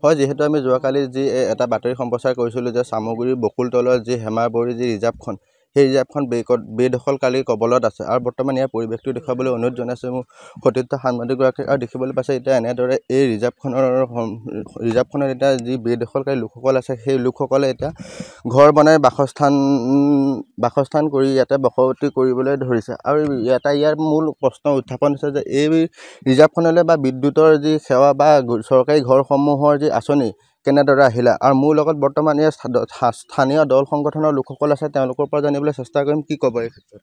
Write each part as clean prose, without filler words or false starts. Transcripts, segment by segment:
হয়, যিহেতু আমি যোৱাকালি যি এটা বাতৰি সম্প্ৰচাৰ কৰিছিলোঁ যে চামগুৰি বকুলতলৰ যি হেমাৰবৰী যি ৰিজাৰ্ভখন, সেই ৰিজাৰ্ভখন বেদখলকাৰীৰ কবলত আছে আৰু বৰ্তমান ইয়াৰ পৰিৱেশটো দেখুৱাবলৈ অনুৰোধ জনাইছোঁ মোৰ সতীৰ্থ সাংবাদিকগৰাকীক। আৰু দেখিবলৈ পাইছে এতিয়া এনেদৰে এই ৰিজাৰ্ভখনৰ এতিয়া যি বেদখলকাৰী লোকসকল আছে, সেই লোকসকলে এতিয়া ঘৰ বনাই বাসস্থান কৰি ইয়াতে বসতি কৰিবলৈ ধৰিছে। আৰু ইয়াৰ মূল প্ৰশ্ন উত্থাপন হৈছে যে এই ৰিজাৰ্ভখনলৈ বা বিদ্যুতৰ যি সেৱা বা চৰকাৰী ঘৰসমূহৰ যি আঁচনি কেনেদৰে আহিলে, আৰু মোৰ লগত বৰ্তমান ইয়াৰ স্থানীয় দল সংগঠনৰ লোকসকল আছে, তেওঁলোকৰ পৰা জানিবলৈ চেষ্টা কৰিম। কি ক'ব এই ক্ষেত্ৰত?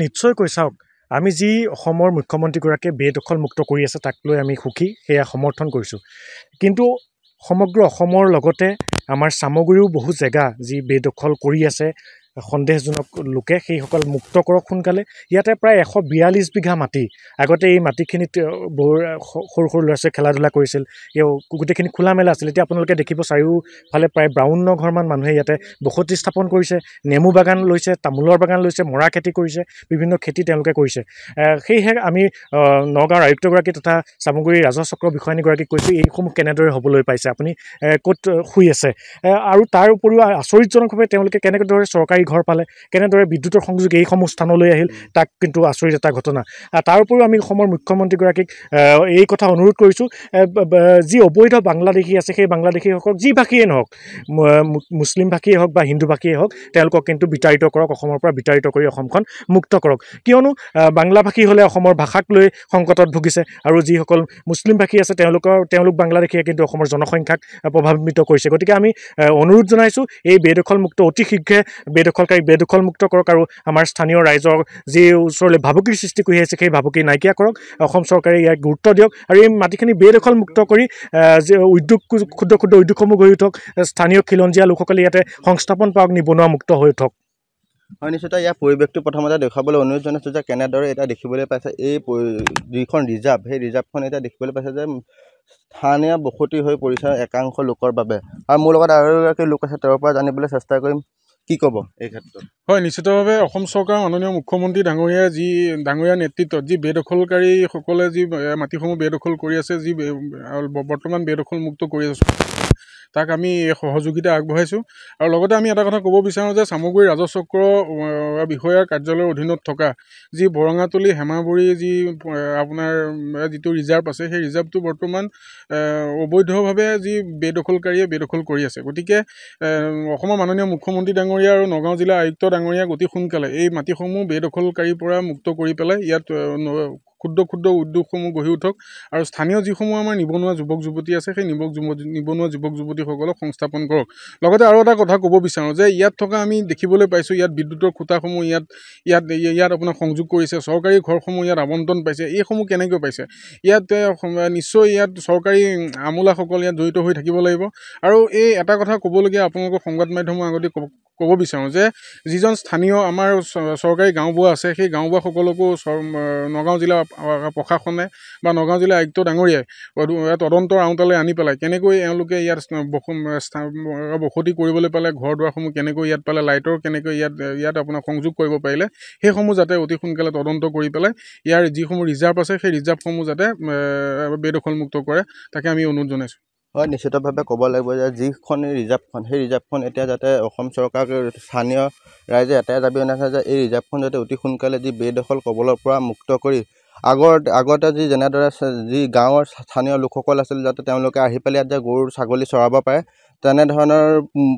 নিশ্চয়কৈ চাওক, আমি যি অসমৰ মুখ্যমন্ত্ৰীগৰাকীয়ে বেদখল মুক্ত কৰি আছে তাক লৈ আমি সুখী, সেয়া সমৰ্থন কৰিছোঁ। কিন্তু সমগ্ৰ অসমৰ লগতে আমাৰ চামগুৰিও বহু জেগা যি বেদখল কৰি আছে সন্দেহজনক লোকে, সেইসকল মুক্ত কৰক সোনকালে। ইয়াতে প্ৰায় 142 বিঘা মাটি, আগতে এই মাটিখিনিত সৰু সৰু ল'ৰা ছোৱালীয়ে খেলা ধূলা কৰিছিল, গোটেইখিনি খোলা মেলা আছিল। এতিয়া আপোনালোকে দেখিব চাৰিওফালে প্ৰায় 52 ঘৰমান মানুহে ইয়াতে বসতি স্থাপন কৰিছে, নেমু বাগান লৈছে, তামোলৰ বাগান লৈছে, মৰা খেতি কৰিছে, বিভিন্ন খেতি তেওঁলোকে কৰিছে। সেয়েহে আমি নগাঁৱৰ আয়ুক্তগৰাকী তথা চামগুৰি ৰাজহ চক্ৰ বিষয়ানীগৰাকীক কৈছোঁ, এইসমূহ কেনেদৰে হ'বলৈ পাইছে, আপুনি ক'ত শুই আছে। আৰু তাৰ উপৰিও আচৰিতজনকভাৱে তেওঁলোকে কেনেদৰে চৰকাৰী ঘৰ পালে, কেনেদৰে বিদ্যুতৰ সংযোগ এইসমূহ স্থানলৈ আহিল, তাক কিন্তু আচৰিত এটা ঘটনা। তাৰ উপৰিও আমি অসমৰ মুখ্যমন্ত্ৰীগৰাকীক এই কথা অনুৰোধ কৰিছোঁ, যি অবৈধ বাংলাদেশী আছে সেই বাংলাদেশীসকলক যি ভাষীয়ে নহওক, মুছলিম ভাষীয়ে হওক বা হিন্দু ভাষীয়ে হওক, তেওঁলোকক কিন্তু বিতাড়িত কৰক, অসমৰ পৰা বিতাড়িত কৰি অসমখন মুক্ত কৰক। কিয়নো বাংলা ভাষী হ'লে অসমৰ ভাষাক লৈ সংকটত ভুগিছে, আৰু যিসকল মুছলিম ভাষী আছে তেওঁলোক বাংলাদেশীয়ে কিন্তু অসমৰ জনসংখ্যাক প্ৰভাৱিত কৰিছে। গতিকে আমি অনুৰোধ জনাইছোঁ, এই বেদখলমুক্ত অতি শীঘ্ৰে বেদখলমুক্ত কৰক, আৰু আমাৰ স্থানীয় ৰাইজৰ যি ওচৰলৈ ভাবুকিৰ সৃষ্টি কৰি আহিছে সেই ভাবুকি নাইকিয়া কৰক। অসম চৰকাৰে ইয়াক গুৰুত্ব দিয়ক, আৰু এই মাটিখিনি বেদখলমুক্ত কৰি যে ক্ষুদ্ৰ ক্ষুদ্ৰ উদ্যোগসমূহ গঢ়ি উঠক, স্থানীয় খিলঞ্জীয়া লোকসকলে ইয়াতে সংস্থাপন পাওক, নিবনুৱা মুক্ত হৈ উঠক। হয়, নিশ্চয় ইয়াৰ পৰিৱেশটো প্ৰথমতে দেখুৱাবলৈ অনুৰোধ জনাইছোঁ যে কেনেদৰে এতিয়া দেখিবলৈ পাইছে এই যিখন ৰিজাৰ্ভ, সেই ৰিজাৰ্ভখন এতিয়া দেখিবলৈ পাইছে যে স্থানীয় বসতি হৈ পৰিছে একাংশ লোকৰ বাবে। আৰু মোৰ লগত আৰু এগৰাকী লোক আছে, তেওঁৰ পৰা জানিবলৈ চেষ্টা কৰিম। কি ক'ব এই ক্ষেত্ৰত? হয়, নিশ্চিতভাৱে অসম চৰকাৰৰ মাননীয় মুখ্যমন্ত্ৰী ডাঙৰীয়াৰ নেতৃত্বত যি বেদখলকাৰীসকলে যি মাটিসমূহ বেদখল কৰি আছে, যি বৰ্তমান বেদখলমুক্ত কৰি আছে, তাক আমি সহযোগিতা আগবঢ়াইছোঁ। আৰু লগতে আমি এটা কথা ক'ব বিচাৰোঁ যে চামগুৰি ৰাজহ চক্ৰ বিষয়াৰ কাৰ্যালয়ৰ অধীনত থকা যি বৰঙাতলি হেমাবৰী যি আপোনাৰ যিটো ৰিজাৰ্ভ আছে, সেই ৰিজাৰ্ভটো বৰ্তমান অবৈধভাৱে যি বেদখলকাৰীয়ে বেদখল কৰি আছে। গতিকে অসমৰ মাননীয় মুখ্যমন্ত্ৰী ডাঙৰীয়া আৰু নগাঁও জিলা আয়ুক্ত ডাঙৰীয়াক অতি সোনকালে এই মাটিসমূহ বেদখলকাৰীৰ পৰা মুক্ত কৰি পেলাই ইয়াত ক্ষুদ্ৰ ক্ষুদ্ৰ উদ্যোগসমূহ গঢ়ি উঠক, আৰু স্থানীয় যিসমূহ আমাৰ নিবনুৱা যুৱক যুৱতী আছে, সেই নিবনুৱা যুৱক যুৱতীসকলক সংস্থাপন কৰক। লগতে আৰু এটা কথা ক'ব বিচাৰোঁ যে ইয়াত থকা আমি দেখিবলৈ পাইছোঁ, ইয়াত বিদ্যুতৰ খুঁটাসমূহ ইয়াত আপোনাৰ সংযোগ কৰিছে, চৰকাৰী ঘৰসমূহ ইয়াত আবণ্টন পাইছে। এইসমূহ কেনেকৈ পাইছে? ইয়াত নিশ্চয় ইয়াত চৰকাৰী আমোলাসকল ইয়াত জড়িত হৈ থাকিব লাগিব। আৰু এই এটা কথা ক'বলগীয়া আপোনালোকৰ সংবাদ মাধ্যমৰ আগতে ক'ব বিচাৰোঁ যে যিজন স্থানীয় আমাৰ চৰকাৰী গাঁওবুঢ়া আছে, সেই গাঁওবুঢ়াসকলকো নগাঁও জিলা প্ৰশাসনে বা নগাঁও জিলা আয়ুক্ত ডাঙৰীয়াই তদন্তৰ আওতালৈ আনি পেলাই কেনেকৈ এওঁলোকে ইয়াত বসতি কৰিবলৈ পালে, ঘৰ দুৱাৰসমূহ কেনেকৈ ইয়াত পালে, লাইটৰ কেনেকৈ ইয়াত আপোনাৰ সংযোগ কৰিব পাৰিলে, সেইসমূহ যাতে অতি সোনকালে তদন্ত কৰি পেলাই ইয়াৰ যিসমূহ ৰিজাৰ্ভ আছে সেই ৰিজাৰ্ভসমূহ যাতে বেদখলমুক্ত কৰে, তাকে আমি অনুৰোধ জনাইছোঁ। হয়, নিশ্চিতভাৱে ক'ব লাগিব যে যিখন ৰিজাৰ্ভখন, সেই ৰিজাৰ্ভখন এতিয়া যাতে অসম চৰকাৰ স্থানীয় ৰাইজে এটাই দাবী জনাইছে যে এই ৰিজাৰ্ভখন যাতে অতি সোনকালে যি বেদখল কবলৰ পৰা মুক্ত কৰি আগতে যেনেদৰে যি গাঁৱৰ স্থানীয় লোকসকল আছিল, যাতে তেওঁলোকে আহি পেলাই ইয়াত যে গৰু ছাগলী চৰাব পাৰে, তেনেধৰণৰ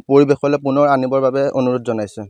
পৰিৱেশলৈ পুনৰ আনিবৰ বাবে অনুৰোধ জনাইছে।